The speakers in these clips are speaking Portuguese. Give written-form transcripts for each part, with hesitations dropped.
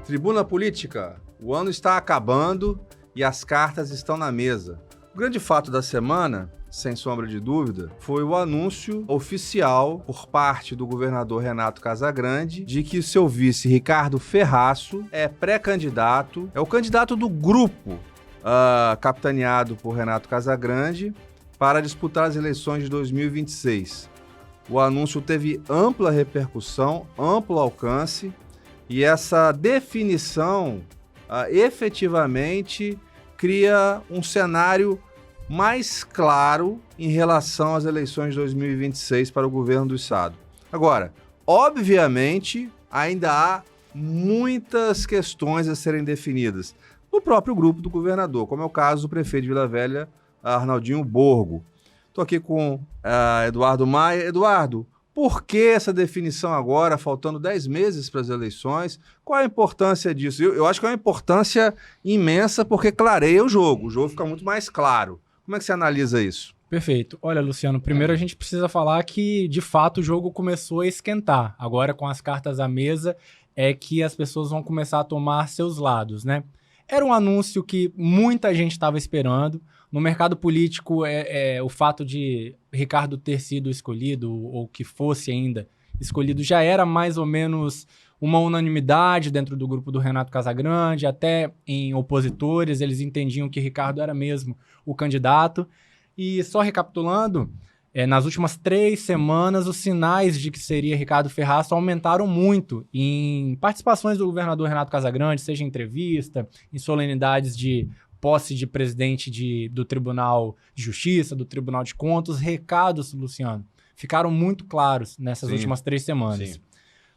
Tribuna Política, o ano está acabando e as cartas estão na mesa. O grande fato da semana, sem sombra de dúvida, foi o anúncio oficial por parte do governador Renato Casagrande de que seu vice Ricardo Ferraço é pré-candidato, é o candidato do grupo capitaneado por Renato Casagrande para disputar as eleições de 2026. O anúncio teve ampla repercussão, amplo alcance, e essa definição efetivamente cria um cenário mais claro em relação às eleições de 2026 para o governo do estado. Agora, obviamente, ainda há muitas questões a serem definidas no próprio grupo do governador, como é o caso do prefeito de Vila Velha, Arnaldinho Borgo. Estou aqui com Eduardo Maia. Eduardo, por que essa definição agora, faltando 10 meses para as eleições? Qual a importância disso? Eu acho que é uma importância imensa porque clareia o jogo fica muito mais claro. Como é que você analisa isso? Perfeito. Olha, Luciano, primeiro a gente precisa falar que, de fato, o jogo começou a esquentar. Agora, com as cartas à mesa, é que as pessoas vão começar a tomar seus lados, né? Era um anúncio que muita gente estava esperando. No mercado político, o fato de Ricardo ter sido escolhido, ou que fosse ainda escolhido, já era mais ou menos uma unanimidade dentro do grupo do Renato Casagrande, até em opositores, eles entendiam que Ricardo era mesmo o candidato. E só recapitulando, nas últimas 3 semanas, os sinais de que seria Ricardo Ferraço aumentaram muito em participações do governador Renato Casagrande, seja em entrevista, em solenidades de posse de presidente do Tribunal de Justiça, do Tribunal de Contas. Os recados, Luciano, ficaram muito claros nessas últimas 3 semanas. Sim.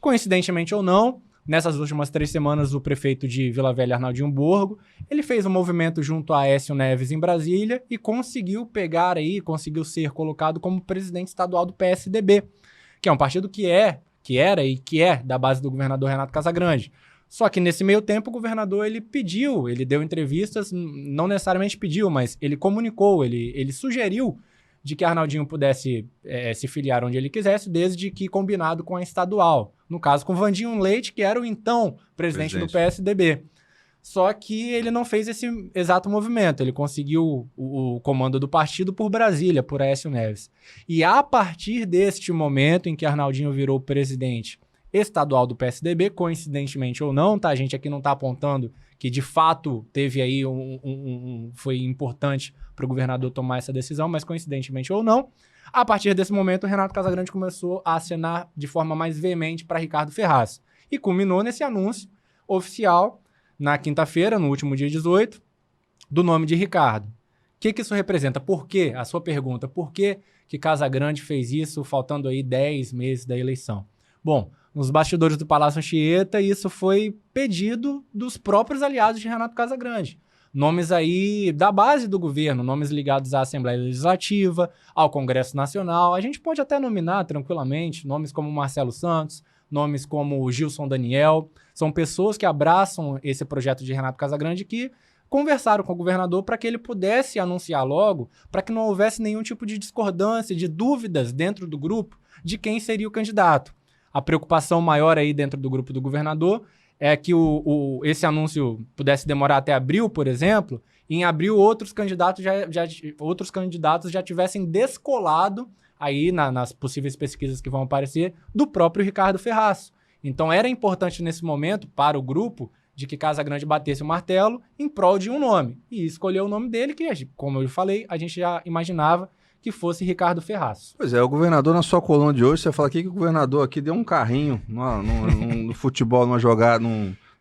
Coincidentemente ou não, nessas últimas 3 semanas, o prefeito de Vila Velha, Arnaldinho Borgo, ele fez um movimento junto a Aécio Neves em Brasília e conseguiu ser colocado como presidente estadual do PSDB, que é um partido que era da base do governador Renato Casagrande. Só que nesse meio tempo o governador ele deu entrevistas, não necessariamente pediu, mas ele comunicou, ele sugeriu de que Arnaldinho pudesse se filiar onde ele quisesse, desde que combinado com a estadual. No caso, com Vandinho Leite, que era o então presidente do PSDB. Só que ele não fez esse exato movimento. Ele conseguiu o comando do partido por Brasília, por Aécio Neves. E a partir deste momento em que Arnaldinho virou presidente estadual do PSDB, coincidentemente ou não, tá? A gente aqui não está apontando que de fato teve aí foi importante para o governador tomar essa decisão, mas coincidentemente ou não, a partir desse momento o Renato Casagrande começou a acenar de forma mais veemente para Ricardo Ferraço. E culminou nesse anúncio oficial na quinta-feira, no último dia 18, do nome de Ricardo. O que isso representa? Por quê? A sua pergunta, por que Casagrande fez isso faltando aí 10 meses da eleição? Bom, nos bastidores do Palácio Anchieta, isso foi pedido dos próprios aliados de Renato Casagrande. Nomes aí da base do governo, nomes ligados à Assembleia Legislativa, ao Congresso Nacional. A gente pode até nominar tranquilamente nomes como Marcelo Santos, nomes como Gilson Daniel. São pessoas que abraçam esse projeto de Renato Casagrande que conversaram com o governador para que ele pudesse anunciar logo, para que não houvesse nenhum tipo de discordância, de dúvidas dentro do grupo de quem seria o candidato. A preocupação maior aí dentro do grupo do governador é que esse anúncio pudesse demorar até abril, por exemplo, e em abril outros candidatos já tivessem descolado aí nas possíveis pesquisas que vão aparecer do próprio Ricardo Ferraço. Então era importante nesse momento para o grupo de que Casagrande batesse o martelo em prol de um nome. E escolheu o nome dele, que, como eu falei, a gente já imaginava que fosse Ricardo Ferraço. Pois é, o governador na sua coluna de hoje, você fala aqui que o governador aqui deu um carrinho no futebol, numa jogada,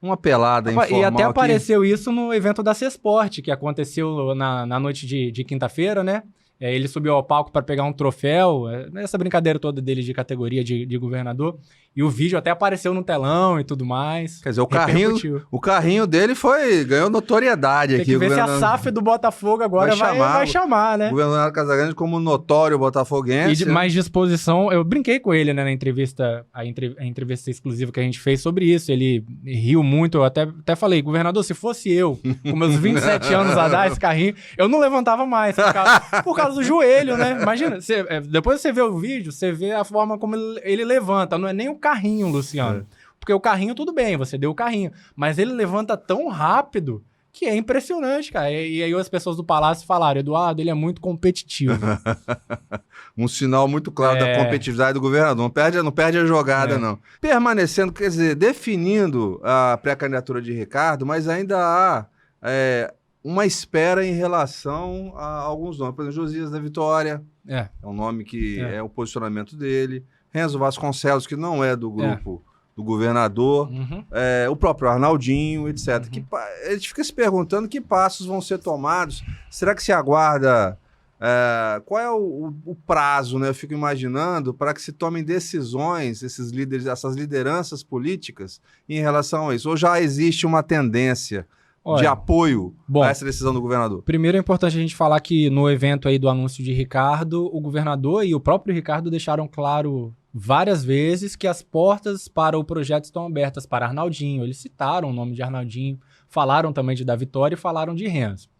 numa pelada informal. E até aqui. Apareceu isso no evento da Cesport, que aconteceu na noite de quinta-feira, né? Ele subiu ao palco para pegar um troféu, essa brincadeira toda dele de categoria de governador, e o vídeo até apareceu no telão e tudo mais. Quer dizer, o carrinho dele ganhou notoriedade aqui. Tem que ver se a SAF do Botafogo agora vai chamar, né? O governador Casagrande como notório botafoguense. E de mais disposição, eu brinquei com ele, né, na entrevista, a entrevista exclusiva que a gente fez sobre isso, ele riu muito, eu até falei, governador, se fosse eu, com meus 27 anos a dar esse carrinho, eu não levantava mais, por causa do joelho, né? Imagina, depois você vê o vídeo, você vê a forma como ele levanta, não é nem o carrinho, Luciano. Porque o carrinho, tudo bem, você deu o carrinho. Mas ele levanta tão rápido que é impressionante, cara. E aí as pessoas do Palácio falaram, Eduardo, ele é muito competitivo. Um sinal muito claro da competitividade do governador. Não perde a jogada, não. Permanecendo, quer dizer, definindo a pré-candidatura de Ricardo, mas ainda há uma espera em relação a alguns nomes. Por exemplo, Josias da Vitória, é um nome que é o posicionamento dele. Renzo Vasconcelos, que não é do grupo do governador, o próprio Arnaldinho, etc. A gente fica se perguntando que passos vão ser tomados. Será que se aguarda... qual é o prazo, né? Eu fico imaginando, para que se tomem decisões, esses líderes, essas lideranças políticas em relação a isso? Ou já existe uma tendência de apoio a essa decisão do governador? Primeiro é importante a gente falar que no evento aí do anúncio de Ricardo, o governador e o próprio Ricardo deixaram claro várias vezes que as portas para o projeto estão abertas para Arnaldinho. Eles citaram o nome de Arnaldinho, falaram também de da Vitória e falaram de Renzo.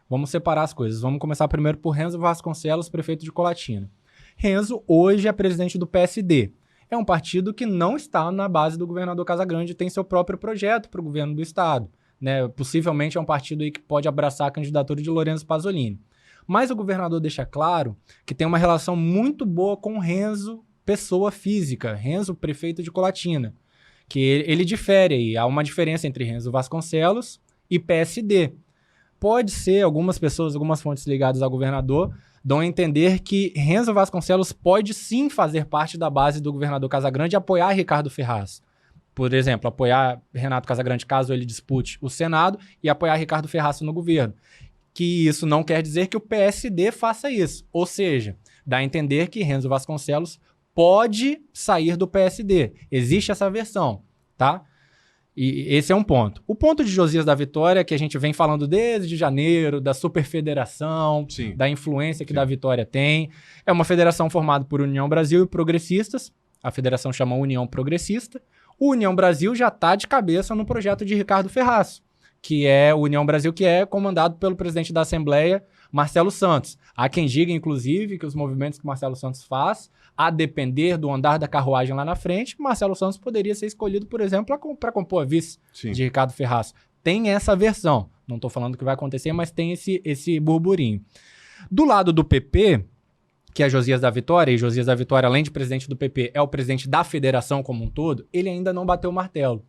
Vamos separar as coisas. Vamos começar primeiro por Renzo Vasconcelos, prefeito de Colatina. Renzo hoje é presidente do PSD. É um partido que não está na base do governador Casagrande, tem seu próprio projeto para o governo do estado. Né? Possivelmente é um partido aí que pode abraçar a candidatura de Lorenzo Pasolini. Mas o governador deixa claro que tem uma relação muito boa com Renzo, pessoa física, Renzo, prefeito de Colatina, que ele difere aí. Há uma diferença entre Renzo Vasconcelos e PSD. Pode ser, algumas pessoas, algumas fontes ligadas ao governador, dão a entender que Renzo Vasconcelos pode sim fazer parte da base do governador Casagrande e apoiar Ricardo Ferraz. Por exemplo, apoiar Renato Casagrande caso ele dispute o Senado e apoiar Ricardo Ferraz no governo. Que isso não quer dizer que o PSD faça isso. Ou seja, dá a entender que Renzo Vasconcelos pode sair do PSD. Existe essa versão, tá? E esse é um ponto. O ponto de Josias da Vitória, que a gente vem falando desde janeiro, da superfederação, da influência que da Vitória tem. É uma federação formada por União Brasil e progressistas. A federação chama União Progressista. O União Brasil já está de cabeça no projeto de Ricardo Ferraz, que é o União Brasil, que é comandado pelo presidente da Assembleia, Marcelo Santos. Há quem diga, inclusive, que os movimentos que Marcelo Santos faz, a depender do andar da carruagem lá na frente, Marcelo Santos poderia ser escolhido, por exemplo, para compor a vice de Ricardo Ferraz. Tem essa versão. Não estou falando que vai acontecer, mas tem esse burburinho. Do lado do PP, que é Josias da Vitória, e Josias da Vitória, além de presidente do PP, é o presidente da federação como um todo, ele ainda não bateu o martelo.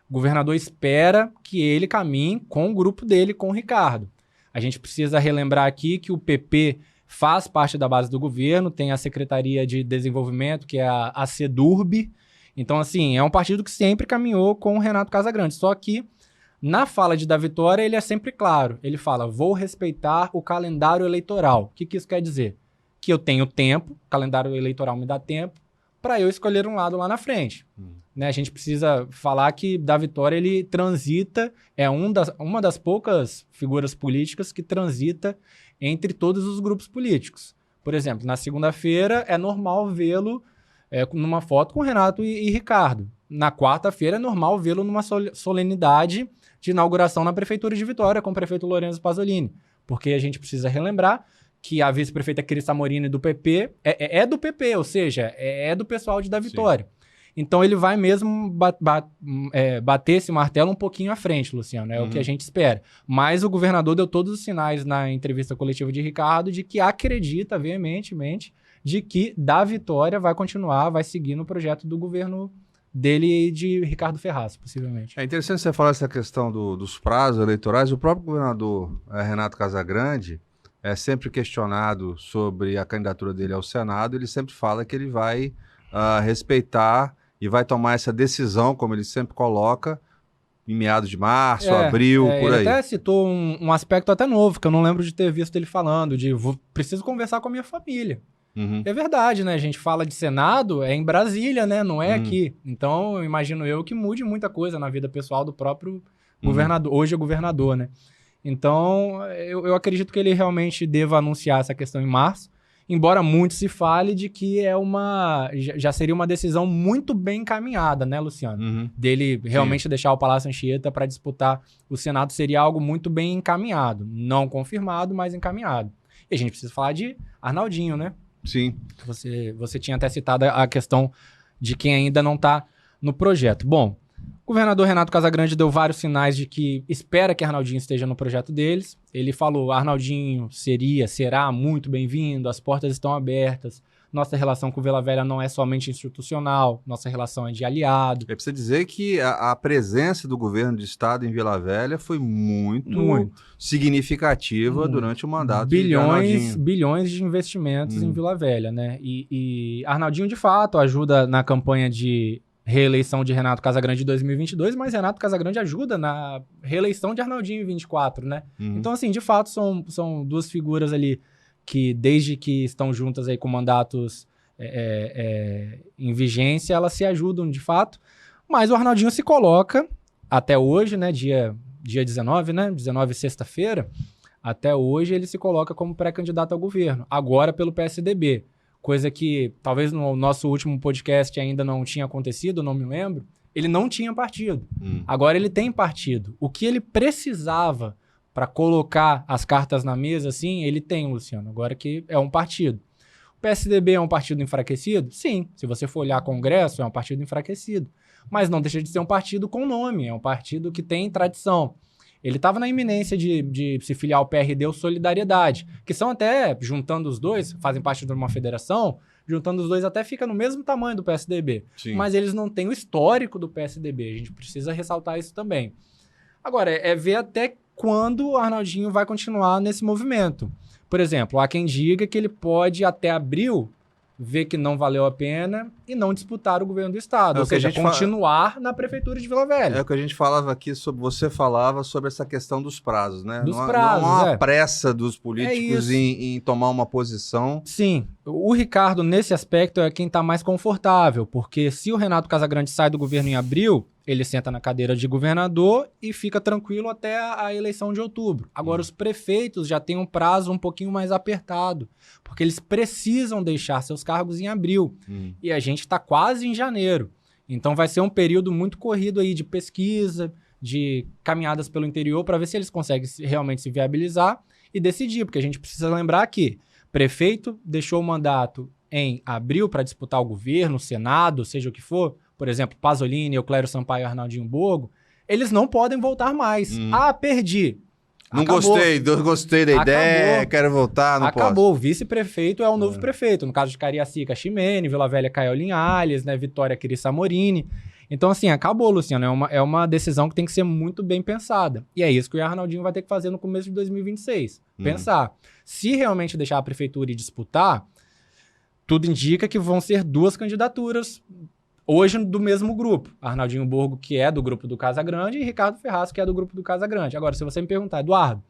O governador espera que ele caminhe com o grupo dele, com o Ricardo. A gente precisa relembrar aqui que o PP faz parte da base do governo, tem a Secretaria de Desenvolvimento, que é a CEDURB. Então, assim, é um partido que sempre caminhou com o Renato Casagrande. Só que, na fala de da Vitória, ele é sempre claro. Ele fala, vou respeitar o calendário eleitoral. O que isso quer dizer? Que eu tenho tempo, o calendário eleitoral me dá tempo, para eu escolher um lado lá na frente. Né? A gente precisa falar que da Vitória ele transita, é uma das poucas figuras políticas que transita entre todos os grupos políticos. Por exemplo, na segunda-feira é normal vê-lo numa foto com Renato e Ricardo. Na quarta-feira é normal vê-lo numa solenidade de inauguração na Prefeitura de Vitória com o prefeito Lorenzo Pasolini. Porque a gente precisa relembrar que a vice-prefeita Cris Amorini do PP é do PP, ou seja, é do pessoal de da Vitória. Então ele vai mesmo bater esse martelo um pouquinho à frente, Luciano, é o que a gente espera. Mas o governador deu todos os sinais na entrevista coletiva de Ricardo de que acredita veementemente de que da Vitória vai continuar, vai seguir no projeto do governo dele e de Ricardo Ferraz, possivelmente. É interessante você falar essa questão dos prazos eleitorais. O próprio governador Renato Casagrande é sempre questionado sobre a candidatura dele ao Senado. Ele sempre fala que ele vai respeitar e vai tomar essa decisão, como ele sempre coloca, em meados de março, abril, por aí. Ele até citou um aspecto até novo, que eu não lembro de ter visto ele falando, de preciso conversar com a minha família. É verdade, né? A gente fala de Senado, é em Brasília, né? Não é aqui. Então, eu imagino que mude muita coisa na vida pessoal do próprio governador. Hoje é governador, né? Então, eu acredito que ele realmente deva anunciar essa questão em março, embora muito se fale de que já seria uma decisão muito bem encaminhada, né, Luciano? Dele realmente deixar o Palácio Anchieta para disputar o Senado seria algo muito bem encaminhado. Não confirmado, mas encaminhado. E a gente precisa falar de Arnaldinho, né? Sim. Você tinha até citado a questão de quem ainda não está no projeto. Bom, o governador Renato Casagrande deu vários sinais de que espera que Arnaldinho esteja no projeto deles. Ele falou, Arnaldinho será muito bem-vindo, as portas estão abertas. Nossa relação com Vila Velha não é somente institucional, nossa relação é de aliado. É preciso dizer que a presença do governo do estado em Vila Velha foi muito significativa durante o mandato de Arnaldinho. Bilhões de investimentos em Vila Velha, né? E Arnaldinho, de fato, ajuda na campanha de reeleição de Renato Casagrande em 2022, mas Renato Casagrande ajuda na reeleição de Arnaldinho em 2024, né? Então, assim, de fato, são duas figuras ali que, desde que estão juntas aí com mandatos em vigência, elas se ajudam de fato, mas o Arnaldinho se coloca, até hoje, né, dia 19, né, 19 sexta-feira, até hoje ele se coloca como pré-candidato ao governo, agora pelo PSDB, coisa que talvez no nosso último podcast ainda não tinha acontecido, não me lembro, ele não tinha partido, agora ele tem partido, o que ele precisava para colocar as cartas na mesa, assim, ele tem, Luciano, agora que é um partido. O PSDB é um partido enfraquecido? Sim, se você for olhar Congresso, é um partido enfraquecido. Mas não deixa de ser um partido com nome, é um partido que tem tradição. Ele estava na iminência de se filiar ao PRD ou Solidariedade, que são até, juntando os dois, fazem parte de uma federação, juntando os dois até fica no mesmo tamanho do PSDB. Sim. Mas eles não têm o histórico do PSDB, a gente precisa ressaltar isso também. Agora, é ver até quando o Arnaldinho vai continuar nesse movimento. Por exemplo, há quem diga que ele pode, até abril, ver que não valeu a pena e não disputar o governo do estado. Ou seja, continuar na prefeitura de Vila Velha. É o que a gente falava aqui, você falava sobre essa questão dos prazos, né? Dos prazos, não há uma pressa dos políticos em tomar uma posição. Sim. O Ricardo, nesse aspecto, é quem está mais confortável, porque se o Renato Casagrande sai do governo em abril, ele senta na cadeira de governador e fica tranquilo até a eleição de outubro. Agora, os prefeitos já têm um prazo um pouquinho mais apertado, porque eles precisam deixar seus cargos em abril. E a gente está quase em janeiro. Então, vai ser um período muito corrido aí de pesquisa, de caminhadas pelo interior, para ver se eles conseguem realmente se viabilizar e decidir, porque a gente precisa lembrar que prefeito deixou o mandato em abril para disputar o governo, o Senado, seja o que for, por exemplo, Pasolini, Euclério Sampaio e Arnaldinho Borgo, eles não podem voltar mais. Perdi. Não gostei da ideia, quero voltar, não posso. Acabou. O vice-prefeito é o novo prefeito. No caso de Cariacica, Ximene, Vila Velha, Caio Linhalhas, né, Vitória, Quirissa Morini. Então, assim, acabou, Luciano. É uma decisão que tem que ser muito bem pensada. E é isso que o Arnaldinho vai ter que fazer no começo de 2026. Pensar. Se realmente deixar a prefeitura e disputar, tudo indica que vão ser duas candidaturas hoje do mesmo grupo. Arnaldinho Borgo, que é do grupo do Casagrande, e Ricardo Ferraz, que é do grupo do Casagrande. Agora, se você me perguntar, Eduardo,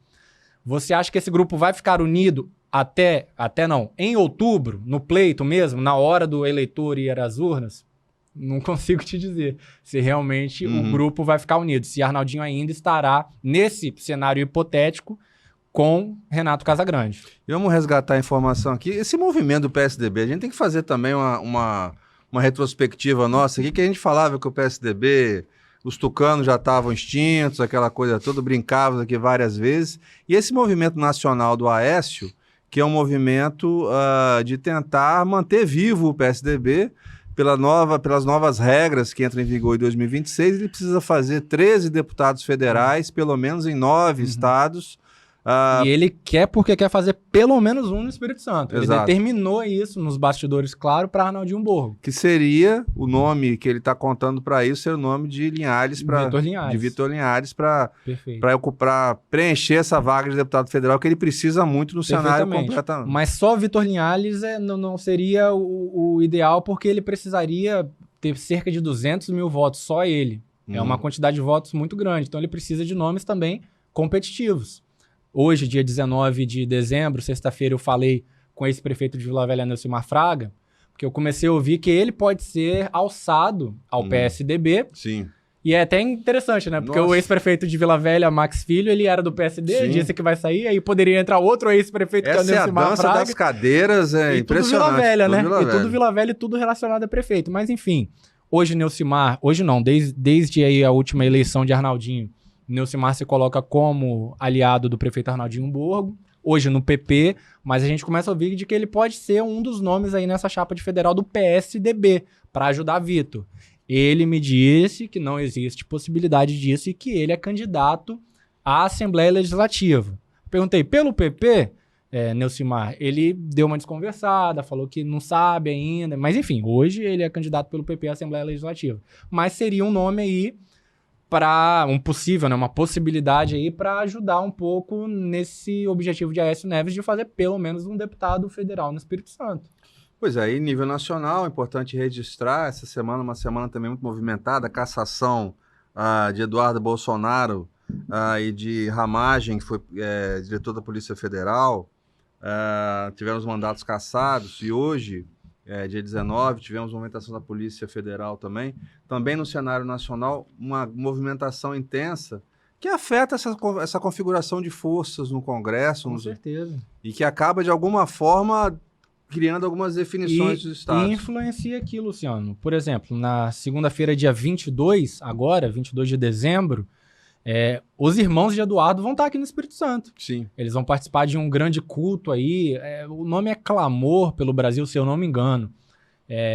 você acha que esse grupo vai ficar unido em outubro, no pleito mesmo, na hora do eleitor ir às urnas? Não consigo te dizer se realmente o grupo vai ficar unido, se Arnaldinho ainda estará nesse cenário hipotético com Renato Casagrande. E vamos resgatar a informação aqui. Esse movimento do PSDB, a gente tem que fazer também uma retrospectiva nossa aqui, que a gente falava que o PSDB, os tucanos já estavam extintos, aquela coisa toda, brincávamos aqui várias vezes. E esse movimento nacional do Aécio, que é um movimento de tentar manter vivo o PSDB, pelas novas regras que entram em vigor em 2026, ele precisa fazer 13 deputados federais, pelo menos em 9 estados. E ele porque quer fazer pelo menos um no Espírito Santo. Ele Exato. determinou isso nos bastidores, claro, para Arnaldinho Borgo. Que seria o nome que ele está contando para isso, ser o nome de Linhares, de Vitor Linhares, para preencher essa vaga de deputado federal que ele precisa muito no cenário completamente. Mas só Vitor Linhares não seria o ideal, porque ele precisaria ter cerca de 200 mil votos, só ele. É uma quantidade de votos muito grande. Então ele precisa de nomes também competitivos. Hoje, dia 19 de dezembro, sexta-feira, eu falei com esse prefeito de Vila Velha, Nelcimar Fraga, porque eu comecei a ouvir que ele pode ser alçado ao PSDB. Sim. E é até interessante, né? Porque o ex-prefeito de Vila Velha, Max Filho, ele era do PSD, disse que vai sair, aí poderia entrar outro ex-prefeito, que é o Nelcimar Fraga. Essa é a dança das cadeiras, impressionante. Tudo Vila Velha, né? Tudo Vila Velha e tudo relacionado a prefeito. Mas, enfim, hoje desde aí a última eleição de Arnaldinho, Nelcimar se coloca como aliado do prefeito Arnaldinho Borgo, hoje no PP, mas a gente começa a ouvir de que ele pode ser um dos nomes aí nessa chapa de federal do PSDB, para ajudar Vitor. Ele me disse que não existe possibilidade disso e que ele é candidato à Assembleia Legislativa. Perguntei, pelo PP, Neucimar, ele deu uma desconversada, falou que não sabe ainda, mas enfim, hoje ele é candidato pelo PP à Assembleia Legislativa. Mas seria um nome aí para uma possibilidade aí para ajudar um pouco nesse objetivo de Aécio Neves de fazer pelo menos um deputado federal no Espírito Santo. Pois é, em nível nacional, é importante registrar essa semana, uma semana também muito movimentada, a cassação de Eduardo Bolsonaro e de Ramagem, que foi diretor da Polícia Federal. Tivemos mandatos cassados e hoje, dia 19, tivemos movimentação da Polícia Federal também. Também no cenário nacional, uma movimentação intensa que afeta essa configuração de forças no Congresso. Com certeza. E que acaba, de alguma forma, criando algumas definições dos estados. E influencia aqui, Luciano. Por exemplo, na segunda-feira, dia 22, agora, 22 de dezembro, os irmãos de Eduardo vão estar aqui no Espírito Santo. Sim. Eles vão participar de um grande culto aí. O nome é Clamor pelo Brasil, se eu não me engano.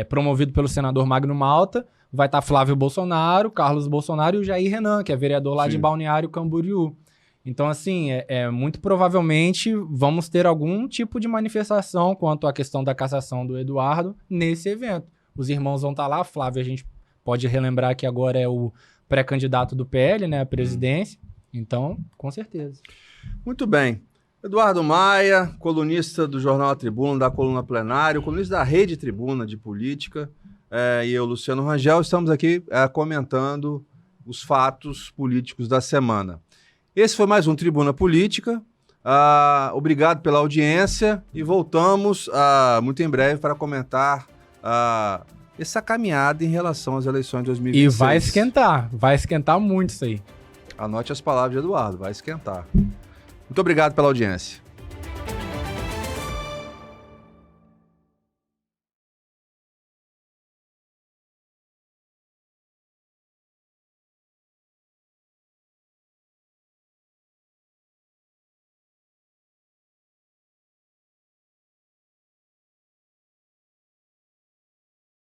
Promovido pelo senador Magno Malta. Vai estar Flávio Bolsonaro, Carlos Bolsonaro e o Jair Renan, que é vereador lá de Balneário Camboriú. Então, assim, muito provavelmente vamos ter algum tipo de manifestação quanto à questão da cassação do Eduardo nesse evento. Os irmãos vão estar lá. Flávio, a gente pode relembrar que agora é o pré-candidato do PL, né, à presidência. Então, com certeza. Muito bem. Eduardo Maia, colunista do Jornal A Tribuna, da Coluna Plenário, colunista da Rede Tribuna de Política, e eu, Luciano Rangel, estamos aqui comentando os fatos políticos da semana. Esse foi mais um Tribuna Política. Obrigado pela audiência e voltamos muito em breve para comentar essa caminhada em relação às eleições de 2026. E vai esquentar muito isso aí. Anote as palavras de Eduardo, vai esquentar. Muito obrigado pela audiência.